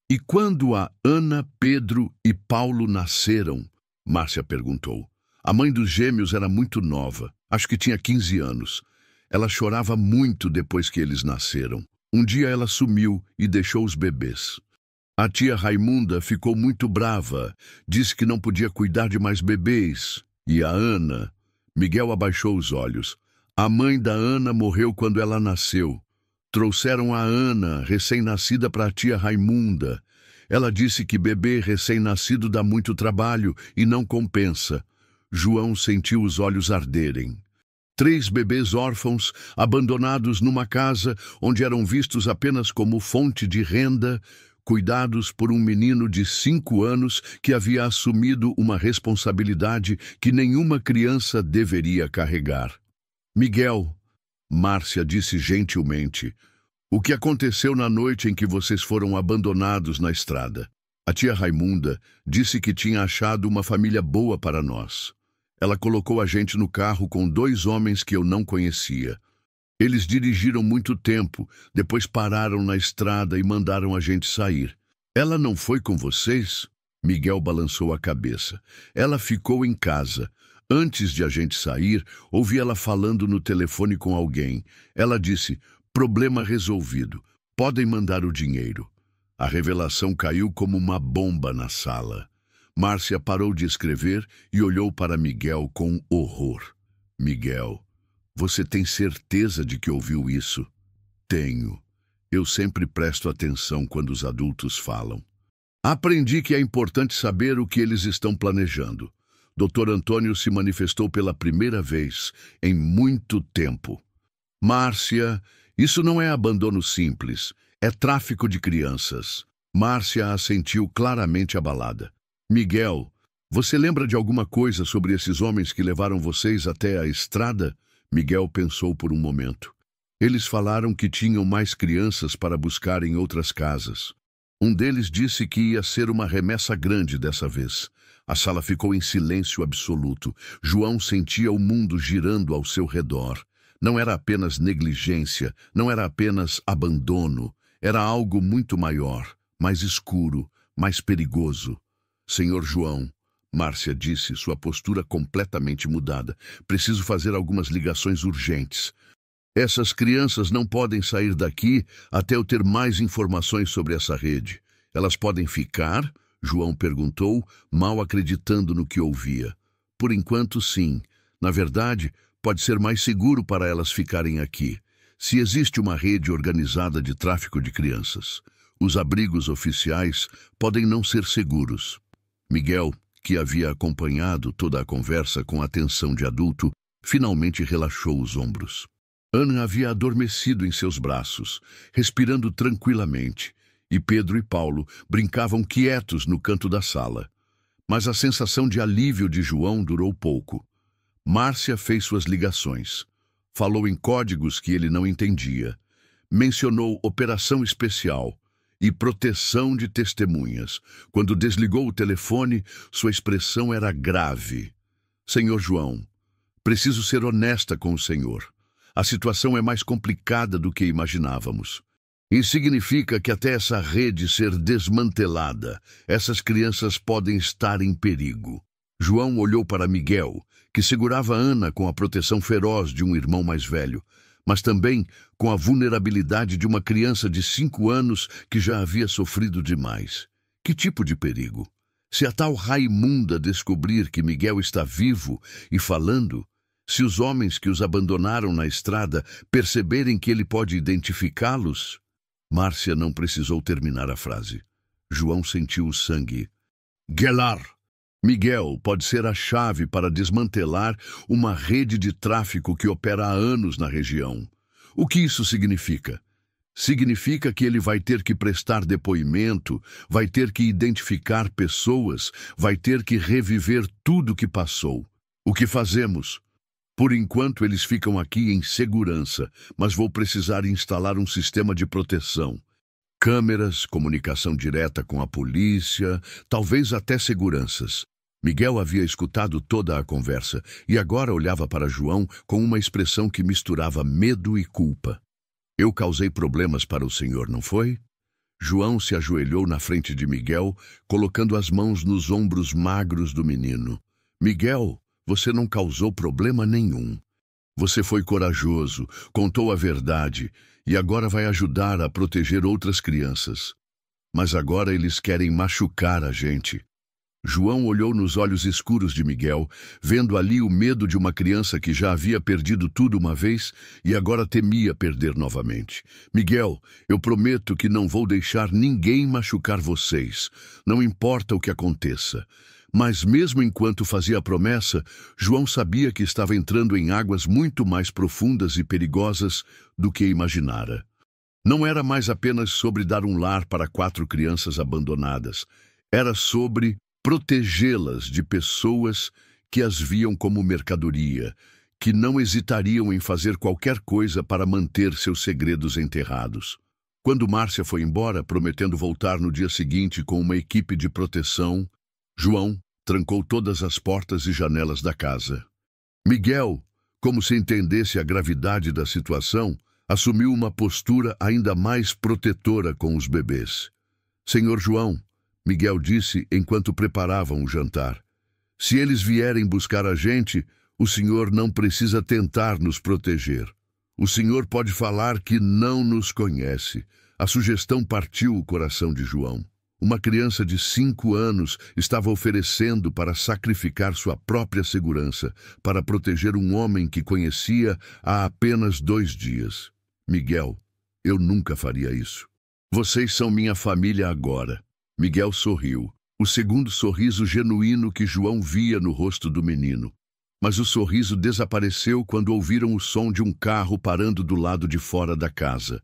E quando a Ana, Pedro e Paulo nasceram? Márcia perguntou. A mãe dos gêmeos era muito nova, acho que tinha 15 anos. Ela chorava muito depois que eles nasceram. Um dia ela sumiu e deixou os bebês. A tia Raimunda ficou muito brava, disse que não podia cuidar de mais bebês. E a Ana? Miguel abaixou os olhos. A mãe da Ana morreu quando ela nasceu. Trouxeram a Ana, recém-nascida, para a tia Raimunda. Ela disse que bebê recém-nascido dá muito trabalho e não compensa. João sentiu os olhos arderem. 3 bebês órfãos, abandonados numa casa onde eram vistos apenas como fonte de renda, cuidados por um menino de 5 anos que havia assumido uma responsabilidade que nenhuma criança deveria carregar. Miguel, Márcia disse gentilmente, o que aconteceu na noite em que vocês foram abandonados na estrada? A tia Raimunda disse que tinha achado uma família boa para nós. Ela colocou a gente no carro com 2 homens que eu não conhecia. Eles dirigiram muito tempo, depois pararam na estrada e mandaram a gente sair. Ela não foi com vocês? Miguel balançou a cabeça. Ela ficou em casa. Antes de a gente sair, ouvi ela falando no telefone com alguém. Ela disse, problema resolvido. Podem mandar o dinheiro. A revelação caiu como uma bomba na sala. Márcia parou de escrever e olhou para Miguel com horror. Miguel, você tem certeza de que ouviu isso? Tenho. Eu sempre presto atenção quando os adultos falam. Aprendi que é importante saber o que eles estão planejando. Dr. Antônio se manifestou pela primeira vez em muito tempo. Márcia, isso não é abandono simples, é tráfico de crianças. Márcia assentiu claramente abalada. Miguel, você lembra de alguma coisa sobre esses homens que levaram vocês até a estrada? Miguel pensou por um momento. Eles falaram que tinham mais crianças para buscar em outras casas. Um deles disse que ia ser uma remessa grande dessa vez. A sala ficou em silêncio absoluto. João sentia o mundo girando ao seu redor. Não era apenas negligência, não era apenas abandono. Era algo muito maior, mais escuro, mais perigoso. Senhor João, Márcia disse, sua postura completamente mudada. Preciso fazer algumas ligações urgentes. Essas crianças não podem sair daqui até eu ter mais informações sobre essa rede. Elas podem ficar? João perguntou, mal acreditando no que ouvia. Por enquanto, sim. Na verdade, pode ser mais seguro para elas ficarem aqui. Se existe uma rede organizada de tráfico de crianças, os abrigos oficiais podem não ser seguros. Miguel, que havia acompanhado toda a conversa com atenção de adulto, finalmente relaxou os ombros. Ana havia adormecido em seus braços, respirando tranquilamente, e Pedro e Paulo brincavam quietos no canto da sala. Mas a sensação de alívio de João durou pouco. Márcia fez suas ligações. Falou em códigos que ele não entendia. Mencionou operação especial e proteção de testemunhas. Quando desligou o telefone, sua expressão era grave. Senhor João, preciso ser honesta com o senhor. A situação é mais complicada do que imaginávamos. Isso significa que até essa rede ser desmantelada, essas crianças podem estar em perigo. João olhou para Miguel, que segurava Ana com a proteção feroz de um irmão mais velho, mas também com a vulnerabilidade de uma criança de 5 anos que já havia sofrido demais. Que tipo de perigo? Se a tal Raimunda descobrir que Miguel está vivo e falando, Se os homens que os abandonaram na estrada perceberem que ele pode identificá-los... Márcia não precisou terminar a frase. João sentiu o sangue. Gelar! Miguel pode ser a chave para desmantelar uma rede de tráfico que opera há anos na região. O que isso significa? Significa que ele vai ter que prestar depoimento, vai ter que identificar pessoas, vai ter que reviver tudo o que passou. O que fazemos? Por enquanto eles ficam aqui em segurança, mas vou precisar instalar um sistema de proteção. Câmeras, comunicação direta com a polícia, talvez até seguranças. Miguel havia escutado toda a conversa e agora olhava para João com uma expressão que misturava medo e culpa. Eu causei problemas para o senhor, não foi? João se ajoelhou na frente de Miguel, colocando as mãos nos ombros magros do menino. Miguel, você não causou problema nenhum. Você foi corajoso, contou a verdade e agora vai ajudar a proteger outras crianças. Mas agora eles querem machucar a gente. João olhou nos olhos escuros de Miguel, vendo ali o medo de uma criança que já havia perdido tudo uma vez e agora temia perder novamente. Miguel, eu prometo que não vou deixar ninguém machucar vocês, não importa o que aconteça. Mas mesmo enquanto fazia a promessa, João sabia que estava entrando em águas muito mais profundas e perigosas do que imaginara. Não era mais apenas sobre dar um lar para 4 crianças abandonadas. Era sobre protegê-las de pessoas que as viam como mercadoria, que não hesitariam em fazer qualquer coisa para manter seus segredos enterrados. Quando Márcia foi embora, prometendo voltar no dia seguinte com uma equipe de proteção, João trancou todas as portas e janelas da casa. Miguel, como se entendesse a gravidade da situação, assumiu uma postura ainda mais protetora com os bebês. Senhor João, Miguel disse enquanto preparavam o jantar, se eles vierem buscar a gente, o senhor não precisa tentar nos proteger. O senhor pode falar que não nos conhece. A sugestão partiu o coração de João. Uma criança de 5 anos estava oferecendo para sacrificar sua própria segurança, para proteger um homem que conhecia há apenas 2 dias. Miguel, eu nunca faria isso. Vocês são minha família agora. Miguel sorriu, o segundo sorriso genuíno que João via no rosto do menino. Mas o sorriso desapareceu quando ouviram o som de um carro parando do lado de fora da casa.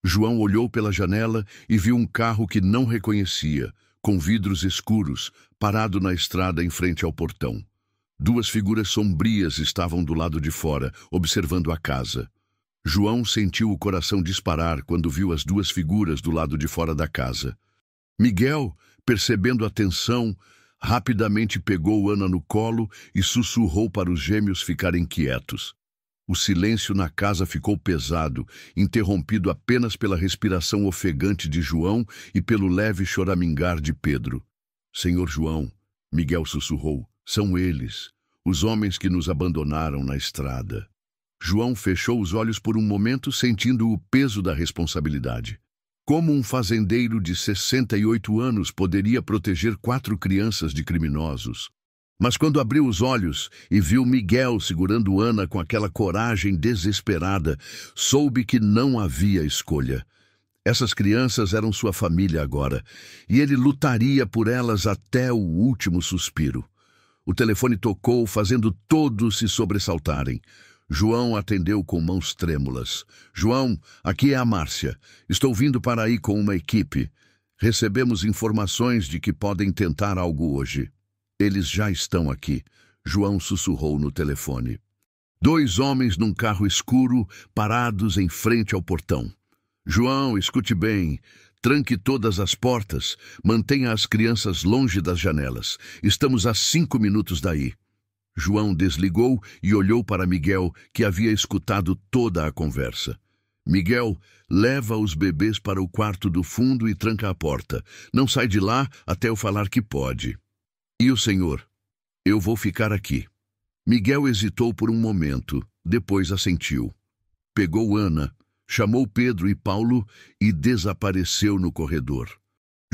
João olhou pela janela e viu um carro que não reconhecia, com vidros escuros, parado na estrada em frente ao portão. 2 figuras sombrias estavam do lado de fora, observando a casa. João sentiu o coração disparar quando viu as 2 figuras do lado de fora da casa. Miguel, percebendo a tensão, rapidamente pegou Ana no colo e sussurrou para os gêmeos ficarem quietos. O silêncio na casa ficou pesado, interrompido apenas pela respiração ofegante de João e pelo leve choramingar de Pedro. Senhor João, Miguel sussurrou, são eles, os homens que nos abandonaram na estrada. João fechou os olhos por um momento, sentindo o peso da responsabilidade. Como um fazendeiro de 68 anos poderia proteger 4 crianças de criminosos? Mas quando abriu os olhos e viu Miguel segurando Ana com aquela coragem desesperada, soube que não havia escolha. Essas crianças eram sua família agora, e ele lutaria por elas até o último suspiro. O telefone tocou, fazendo todos se sobressaltarem. João atendeu com mãos trêmulas. João, aqui é a Márcia. Estou vindo para aí com uma equipe. Recebemos informações de que podem tentar algo hoje. Eles já estão aqui. João sussurrou no telefone. 2 homens num carro escuro, parados em frente ao portão. João, escute bem. Tranque todas as portas. Mantenha as crianças longe das janelas. Estamos a 5 minutos daí. João desligou e olhou para Miguel, que havia escutado toda a conversa. Miguel, leva os bebês para o quarto do fundo e tranca a porta. Não sai de lá até eu falar que pode. E o senhor? Eu vou ficar aqui. Miguel hesitou por um momento, depois assentiu. Pegou Ana, chamou Pedro e Paulo e desapareceu no corredor.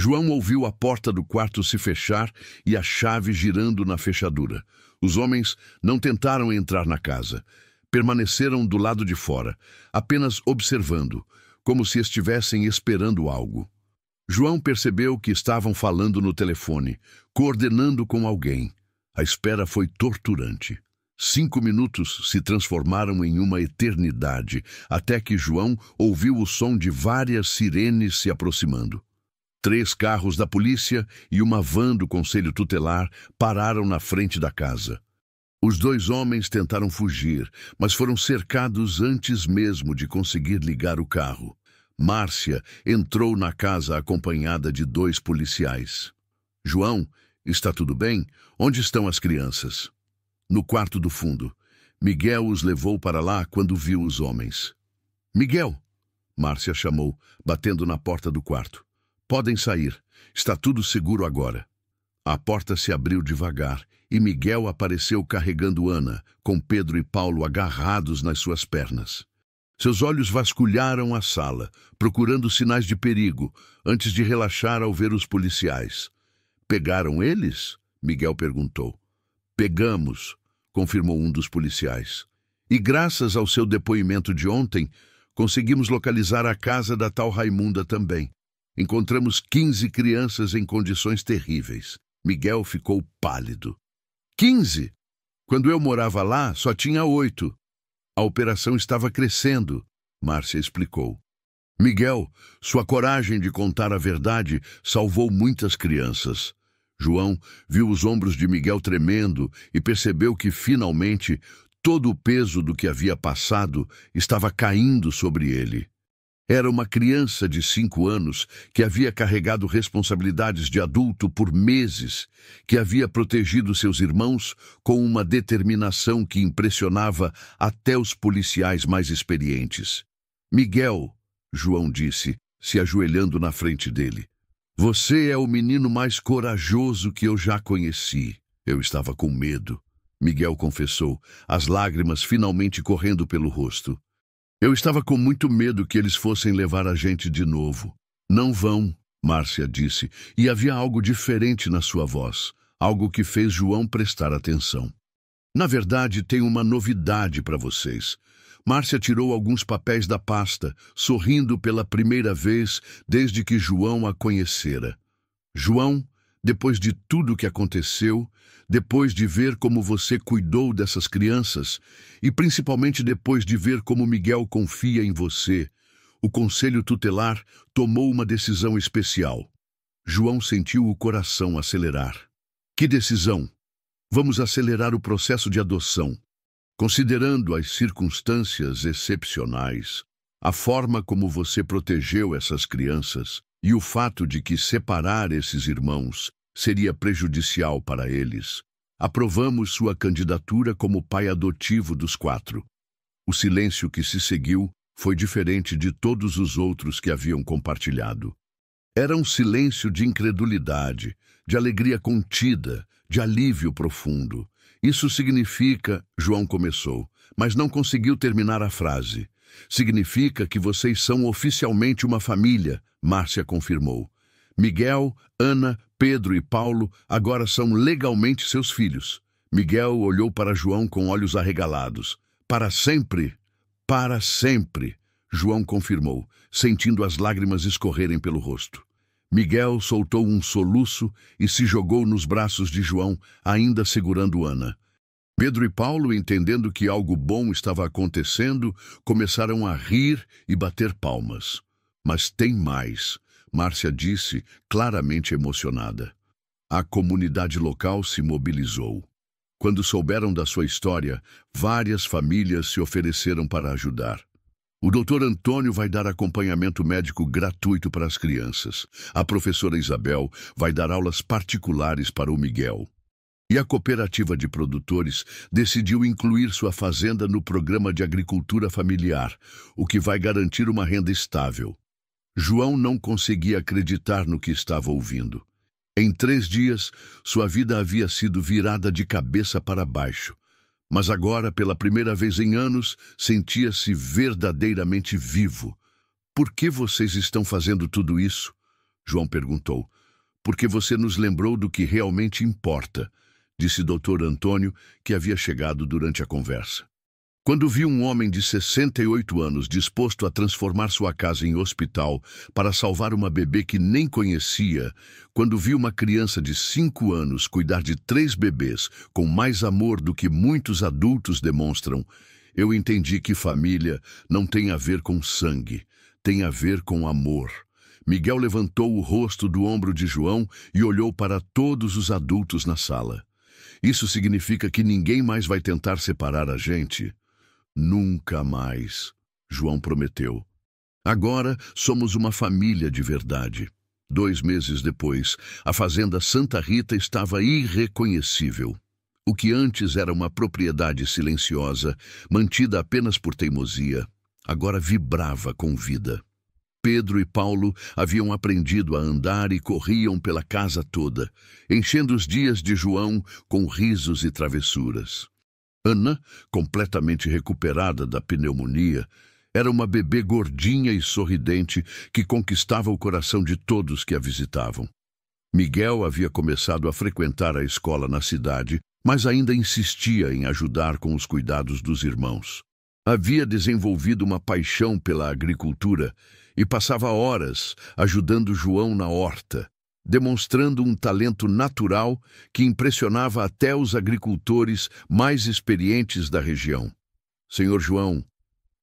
João ouviu a porta do quarto se fechar e a chave girando na fechadura. Os homens não tentaram entrar na casa. Permaneceram do lado de fora, apenas observando, como se estivessem esperando algo. João percebeu que estavam falando no telefone, coordenando com alguém. A espera foi torturante. 5 minutos se transformaram em uma eternidade, até que João ouviu o som de várias sirenes se aproximando. 3 carros da polícia e uma van do conselho tutelar pararam na frente da casa. Os 2 homens tentaram fugir, mas foram cercados antes mesmo de conseguir ligar o carro. Márcia entrou na casa acompanhada de 2 policiais. João, está tudo bem? Onde estão as crianças? No quarto do fundo. Miguel os levou para lá quando viu os homens. Miguel! Márcia chamou, batendo na porta do quarto. Podem sair. Está tudo seguro agora. A porta se abriu devagar e Miguel apareceu carregando Ana, com Pedro e Paulo agarrados nas suas pernas. Seus olhos vasculharam a sala, procurando sinais de perigo, antes de relaxar ao ver os policiais. Pegaram eles? Miguel perguntou. Pegamos, confirmou um dos policiais. E graças ao seu depoimento de ontem, conseguimos localizar a casa da tal Raimunda também. Encontramos 15 crianças em condições terríveis. Miguel ficou pálido. 15? Quando eu morava lá, só tinha 8. A operação estava crescendo, Márcia explicou. Miguel, sua coragem de contar a verdade salvou muitas crianças. João viu os ombros de Miguel tremendo e percebeu que, finalmente, todo o peso do que havia passado estava caindo sobre ele. Era uma criança de 5 anos que havia carregado responsabilidades de adulto por meses, que havia protegido seus irmãos com uma determinação que impressionava até os policiais mais experientes. Miguel, João disse, se ajoelhando na frente dele. Você é o menino mais corajoso que eu já conheci. Eu estava com medo, Miguel confessou, as lágrimas finalmente correndo pelo rosto. Eu estava com muito medo que eles fossem levar a gente de novo. Não vão, Márcia disse, e havia algo diferente na sua voz, algo que fez João prestar atenção. Na verdade, tenho uma novidade para vocês. Márcia tirou alguns papéis da pasta, sorrindo pela primeira vez desde que João a conhecera. João, depois de tudo o que aconteceu, depois de ver como você cuidou dessas crianças, e principalmente depois de ver como Miguel confia em você, o Conselho Tutelar tomou uma decisão especial. João sentiu o coração acelerar. Que decisão? Vamos acelerar o processo de adoção. Considerando as circunstâncias excepcionais, a forma como você protegeu essas crianças e o fato de que separar esses irmãos seria prejudicial para eles, aprovamos sua candidatura como pai adotivo dos 4. O silêncio que se seguiu foi diferente de todos os outros que haviam compartilhado. Era um silêncio de incredulidade, de alegria contida, de alívio profundo. Isso significa, João começou, mas não conseguiu terminar a frase. Significa que vocês são oficialmente uma família, Márcia confirmou. Miguel, Ana, Pedro e Paulo agora são legalmente seus filhos. Miguel olhou para João com olhos arregalados. Para sempre? Para sempre, João confirmou, sentindo as lágrimas escorrerem pelo rosto. Miguel soltou um soluço e se jogou nos braços de João, ainda segurando Ana. Pedro e Paulo, entendendo que algo bom estava acontecendo, começaram a rir e bater palmas. Mas tem mais, Márcia disse, claramente emocionada. A comunidade local se mobilizou. Quando souberam da sua história, várias famílias se ofereceram para ajudar. O Dr. Antônio vai dar acompanhamento médico gratuito para as crianças. A professora Isabel vai dar aulas particulares para o Miguel. E a cooperativa de produtores decidiu incluir sua fazenda no programa de agricultura familiar, o que vai garantir uma renda estável. João não conseguia acreditar no que estava ouvindo. Em 3 dias, sua vida havia sido virada de cabeça para baixo. Mas agora, pela primeira vez em anos, sentia-se verdadeiramente vivo. Por que vocês estão fazendo tudo isso? João perguntou. Porque você nos lembrou do que realmente importa, disse Dr. Antônio, que havia chegado durante a conversa. Quando viu um homem de 68 anos disposto a transformar sua casa em hospital para salvar uma bebê que nem conhecia, quando viu uma criança de 5 anos cuidar de 3 bebês com mais amor do que muitos adultos demonstram, eu entendi que família não tem a ver com sangue, tem a ver com amor. Miguel levantou o rosto do ombro de João e olhou para todos os adultos na sala. Isso significa que ninguém mais vai tentar separar a gente? Nunca mais, João prometeu. Agora somos uma família de verdade. 2 meses depois, a fazenda Santa Rita estava irreconhecível. O que antes era uma propriedade silenciosa, mantida apenas por teimosia, agora vibrava com vida. Pedro e Paulo haviam aprendido a andar e corriam pela casa toda, enchendo os dias de João com risos e travessuras. Ana, completamente recuperada da pneumonia, era uma bebê gordinha e sorridente que conquistava o coração de todos que a visitavam. Miguel havia começado a frequentar a escola na cidade, mas ainda insistia em ajudar com os cuidados dos irmãos. Havia desenvolvido uma paixão pela agricultura e passava horas ajudando João na horta, demonstrando um talento natural que impressionava até os agricultores mais experientes da região. Senhor João,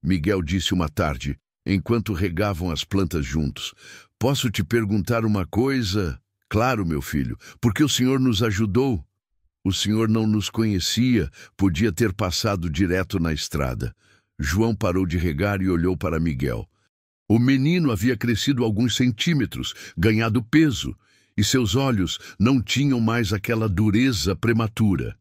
Miguel disse uma tarde, enquanto regavam as plantas juntos, posso te perguntar uma coisa? Claro, meu filho, porque o senhor nos ajudou. O senhor não nos conhecia, podia ter passado direto na estrada. João parou de regar e olhou para Miguel. O menino havia crescido alguns centímetros, ganhado peso, e seus olhos não tinham mais aquela dureza prematura.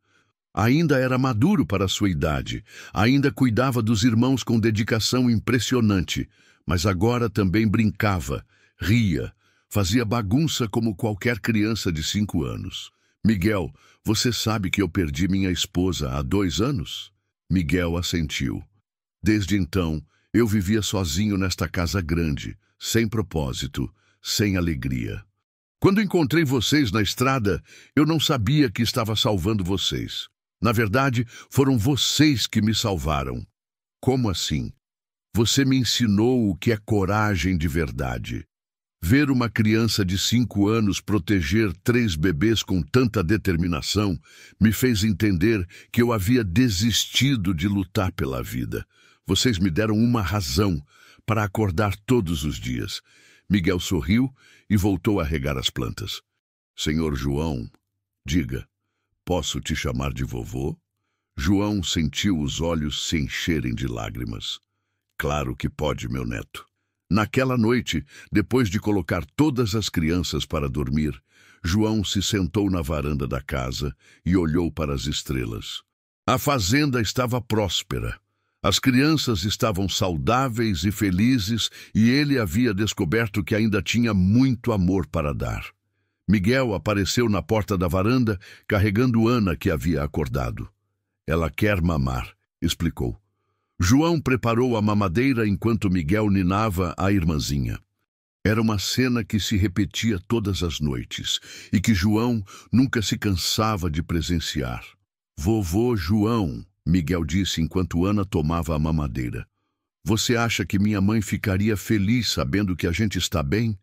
Ainda era maduro para sua idade, ainda cuidava dos irmãos com dedicação impressionante, mas agora também brincava, ria, fazia bagunça como qualquer criança de 5 anos. Miguel, você sabe que eu perdi minha esposa há 2 anos? Miguel assentiu. Desde então, eu vivia sozinho nesta casa grande, sem propósito, sem alegria. Quando encontrei vocês na estrada, eu não sabia que estava salvando vocês. Na verdade, foram vocês que me salvaram. Como assim? Você me ensinou o que é coragem de verdade. Ver uma criança de 5 anos proteger 3 bebês com tanta determinação me fez entender que eu havia desistido de lutar pela vida. Vocês me deram uma razão para acordar todos os dias. Miguel sorriu e voltou a regar as plantas. Senhor João, diga, posso te chamar de vovô? João sentiu os olhos se encherem de lágrimas. Claro que pode, meu neto. Naquela noite, depois de colocar todas as crianças para dormir, João se sentou na varanda da casa e olhou para as estrelas. A fazenda estava próspera. As crianças estavam saudáveis e felizes e ele havia descoberto que ainda tinha muito amor para dar. Miguel apareceu na porta da varanda, carregando Ana, que havia acordado. Ela quer mamar, explicou. João preparou a mamadeira enquanto Miguel ninava a irmãzinha. Era uma cena que se repetia todas as noites e que João nunca se cansava de presenciar. Vovô João, Miguel disse enquanto Ana tomava a mamadeira. Você acha que minha mãe ficaria feliz sabendo que a gente está bem?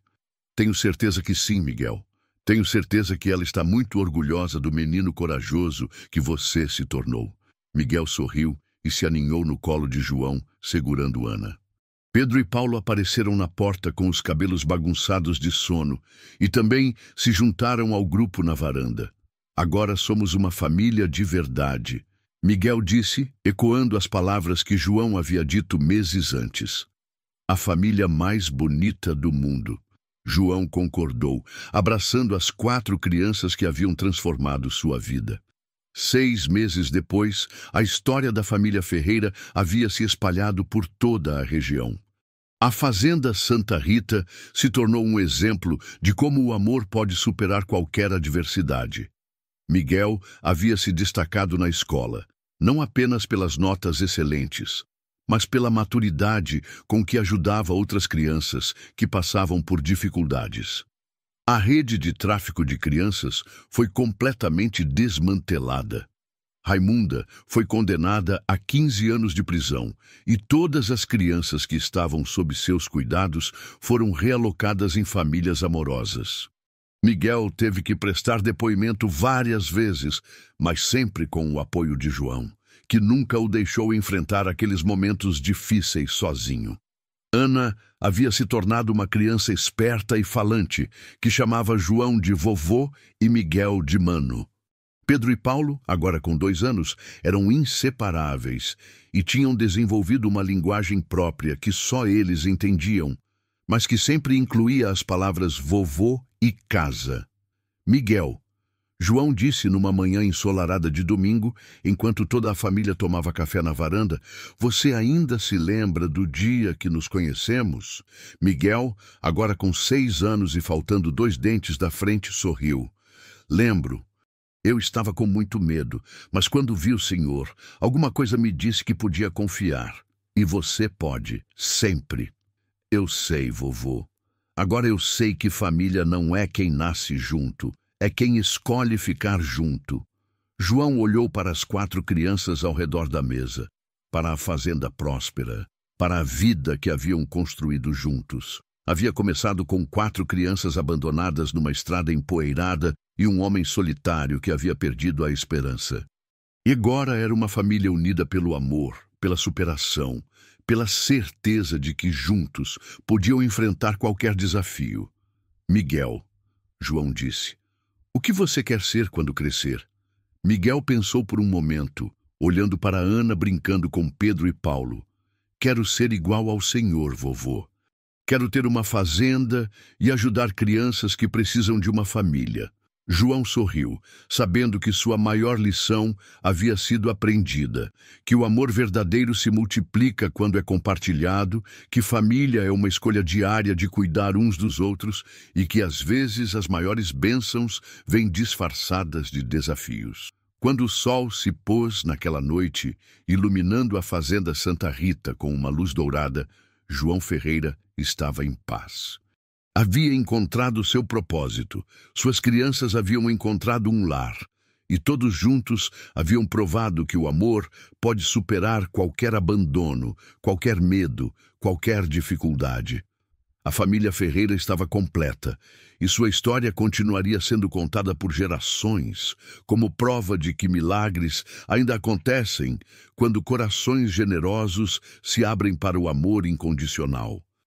Tenho certeza que sim, Miguel. Tenho certeza que ela está muito orgulhosa do menino corajoso que você se tornou. Miguel sorriu e se aninhou no colo de João, segurando Ana. Pedro e Paulo apareceram na porta com os cabelos bagunçados de sono e também se juntaram ao grupo na varanda. Agora somos uma família de verdade, Miguel disse, ecoando as palavras que João havia dito meses antes. A família mais bonita do mundo. João concordou, abraçando as 4 crianças que haviam transformado sua vida. 6 meses depois, a história da família Ferreira havia se espalhado por toda a região. A fazenda Santa Rita se tornou um exemplo de como o amor pode superar qualquer adversidade. Miguel havia se destacado na escola, não apenas pelas notas excelentes, mas pela maturidade com que ajudava outras crianças que passavam por dificuldades. A rede de tráfico de crianças foi completamente desmantelada. Raimunda foi condenada a 15 anos de prisão e todas as crianças que estavam sob seus cuidados foram realocadas em famílias amorosas. Miguel teve que prestar depoimento várias vezes, mas sempre com o apoio de João, que nunca o deixou enfrentar aqueles momentos difíceis sozinho. Ana havia se tornado uma criança esperta e falante, que chamava João de vovô e Miguel de mano. Pedro e Paulo, agora com 2 anos, eram inseparáveis e tinham desenvolvido uma linguagem própria que só eles entendiam, mas que sempre incluía as palavras vovô e casa. Miguel, João disse numa manhã ensolarada de domingo, enquanto toda a família tomava café na varanda: "Você ainda se lembra do dia que nos conhecemos?" Miguel, agora com 6 anos e faltando 2 dentes da frente, sorriu. "Lembro. Eu estava com muito medo, mas quando vi o senhor, alguma coisa me disse que podia confiar. E você pode, sempre." "Eu sei, vovô. Agora eu sei que família não é quem nasce junto, é quem escolhe ficar junto." João olhou para as 4 crianças ao redor da mesa, para a fazenda próspera, para a vida que haviam construído juntos. Havia começado com 4 crianças abandonadas numa estrada empoeirada e um homem solitário que havia perdido a esperança. E agora era uma família unida pelo amor, pela superação, pela certeza de que juntos podiam enfrentar qualquer desafio. "Miguel", João disse, "o que você quer ser quando crescer?" Miguel pensou por um momento, olhando para Ana brincando com Pedro e Paulo. "Quero ser igual ao senhor, vovô. Quero ter uma fazenda e ajudar crianças que precisam de uma família." João sorriu, sabendo que sua maior lição havia sido aprendida, que o amor verdadeiro se multiplica quando é compartilhado, que família é uma escolha diária de cuidar uns dos outros e que às vezes as maiores bênçãos vêm disfarçadas de desafios. Quando o sol se pôs naquela noite, iluminando a fazenda Santa Rita com uma luz dourada, João Ferreira estava em paz. Havia encontrado seu propósito, suas crianças haviam encontrado um lar, e todos juntos haviam provado que o amor pode superar qualquer abandono, qualquer medo, qualquer dificuldade. A família Ferreira estava completa, e sua história continuaria sendo contada por gerações, como prova de que milagres ainda acontecem quando corações generosos se abrem para o amor incondicional.